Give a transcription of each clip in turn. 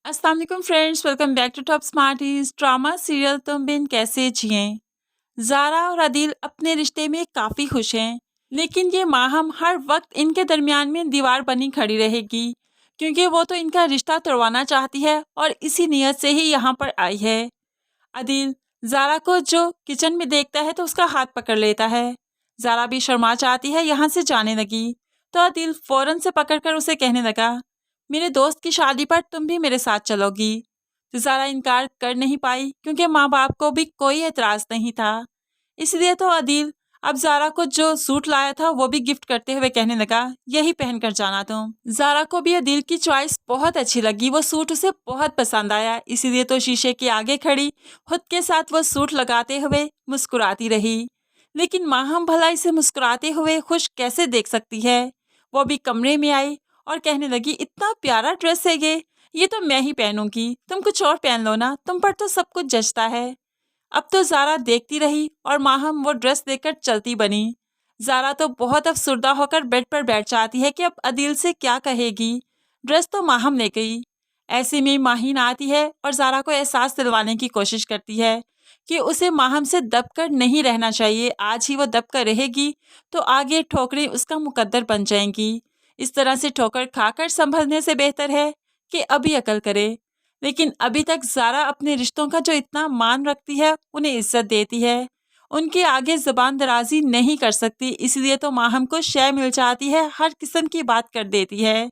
अस्सलाम वालेकुम friends, welcome back to top smarties. Drama serial Tum Bin कैसे जिए। ज़ारा और आदिल अपने रिश्ते में काफ़ी खुश हैं, लेकिन ये माहम हर वक्त इनके दरमियान में दीवार बनी खड़ी रहेगी, क्योंकि वो तो इनका रिश्ता तोड़वाना चाहती है और इसी नीयत से ही यहाँ पर आई है। आदिल ज़ारा को जो किचन में देखता है तो उसका हाथ पकड़ लेता है। ज़ारा भी शर्मा चाहती है, यहाँ से जाने लगी तो आदिल फौरन से पकड़कर उसे कहने लगा, मेरे दोस्त की शादी पर तुम भी मेरे साथ चलोगी। तो ज़ारा इनकार कर नहीं पाई, क्योंकि माँ बाप को भी कोई एतराज़ नहीं था। इसलिए तो आदिल अब ज़ारा को जो सूट लाया था वो भी गिफ्ट करते हुए कहने लगा, यही पहन कर जाना तुम। ज़ारा को भी आदिल की चॉइस बहुत अच्छी लगी, वो सूट उसे बहुत पसंद आया, इसीलिए तो शीशे के आगे खड़ी खुद के साथ वो सूट लगाते हुए मुस्कुराती रही। लेकिन माहम भला इसे मुस्कुराते हुए खुश कैसे देख सकती है। वो भी कमरे में आई और कहने लगी, इतना प्यारा ड्रेस है ये तो मैं ही पहनूंगी, तुम कुछ और पहन लो ना, तुम पर तो सब कुछ जचता है। अब तो ज़ारा देखती रही और माहम वो ड्रेस लेकर चलती बनी। ज़ारा तो बहुत अफसुर्दा होकर बेड पर बैठ जाती है कि अब आदिल से क्या कहेगी। ड्रेस तो माहम ले गई। ऐसे में माहीन आती है और ज़ारा को एहसास दिलवाने की कोशिश करती है कि उसे माहम से दबकर नहीं रहना चाहिए। आज ही वो दबकर रहेगी तो आगे ठोकरें उसका मुकद्दर बन जाएंगी। इस तरह से ठोकर खाकर संभलने से बेहतर है कि अभी अकल करे। लेकिन अभी तक ज़ारा अपने रिश्तों का जो इतना मान रखती है, उन्हें इज्जत देती है, उनके आगे ज़बान दराजी नहीं कर सकती, इसलिए तो माहम को शय मिल जाती है, हर किस्म की बात कर देती है।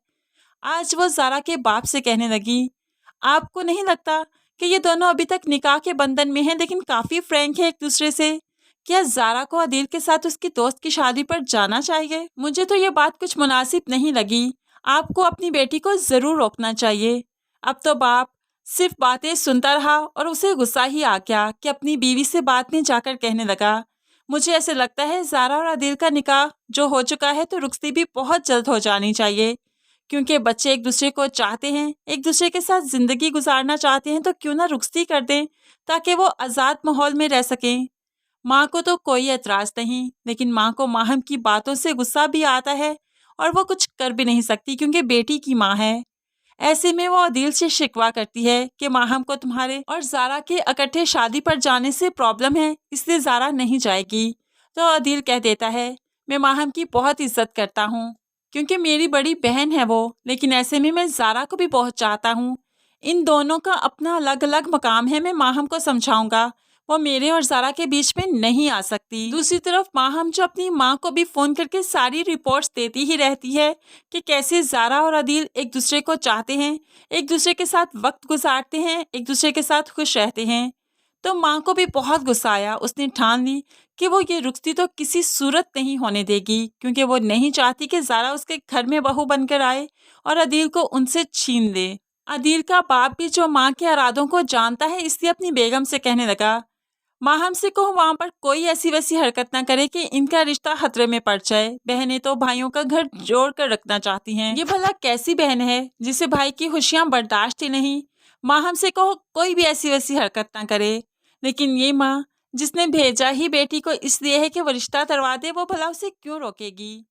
आज वो ज़ारा के बाप से कहने लगी, आपको नहीं लगता कि ये दोनों अभी तक निकाह के बंधन में हैं, लेकिन काफ़ी फ्रैंक है एक दूसरे से? क्या ज़ारा को आदिल के साथ उसकी दोस्त की शादी पर जाना चाहिए? मुझे तो ये बात कुछ मुनासिब नहीं लगी। आपको अपनी बेटी को ज़रूर रोकना चाहिए। अब तो बाप सिर्फ बातें सुनता रहा और उसे गुस्सा ही आ गया कि अपनी बीवी से बाद में जाकर कहने लगा, मुझे ऐसे लगता है ज़ारा और आदिल का निकाह जो हो चुका है तो रुखसती भी बहुत जल्द हो जानी चाहिए, क्योंकि बच्चे एक दूसरे को चाहते हैं, एक दूसरे के साथ ज़िंदगी गुजारना चाहते हैं, तो क्यों ना रुखसती कर दें ताकि वो आज़ाद माहौल में रह सकें। माँ को तो कोई एतराज़ नहीं, लेकिन माँ को माहम की बातों से गुस्सा भी आता है और वो कुछ कर भी नहीं सकती, क्योंकि बेटी की माँ है। ऐसे में वो आदिल से शिकवा करती है कि माहम को तुम्हारे और ज़ारा के इकट्ठे शादी पर जाने से प्रॉब्लम है, इसलिए ज़ारा नहीं जाएगी। तो आदिल कह देता है, मैं माहम की बहुत इज्जत करता हूँ, क्योंकि मेरी बड़ी बहन है वो, लेकिन ऐसे में मैं ज़ारा को भी बहुत चाहता हूँ। इन दोनों का अपना अलग अलग मकाम है, मैं माहम को समझाऊंगा, वो मेरे और ज़ारा के बीच में नहीं आ सकती। दूसरी तरफ माहम जो अपनी माँ को भी फ़ोन करके सारी रिपोर्ट्स देती ही रहती है कि कैसे ज़ारा और आदिल एक दूसरे को चाहते हैं, एक दूसरे के साथ वक्त गुजारते हैं, एक दूसरे के साथ खुश रहते हैं। तो माँ को भी बहुत गुस्सा आया, उसने ठान ली कि वो ये रुखसती तो किसी सूरत नहीं होने देगी, क्योंकि वो नहीं चाहती कि ज़ारा उसके घर में बहू बनकर आए और आदिल को उनसे छीन ले। आदिल का बाप भी जो माँ के इरादों को जानता है, इसलिए अपनी बेगम से कहने लगा, माहम से कहो वहाँ पर कोई ऐसी वैसी हरकत ना करे कि इनका रिश्ता खतरे में पड़ जाए। बहनें तो भाइयों का घर जोड़ कर रखना चाहती हैं। ये भला कैसी बहन है जिसे भाई की खुशियाँ बर्दाश्त ही नहीं। माहम से कहो कोई भी ऐसी वैसी हरकत ना करे। लेकिन ये माँ जिसने भेजा ही बेटी को इसलिए है कि वो रिश्ता करवा दे, वो भला उसे क्यों रोकेगी।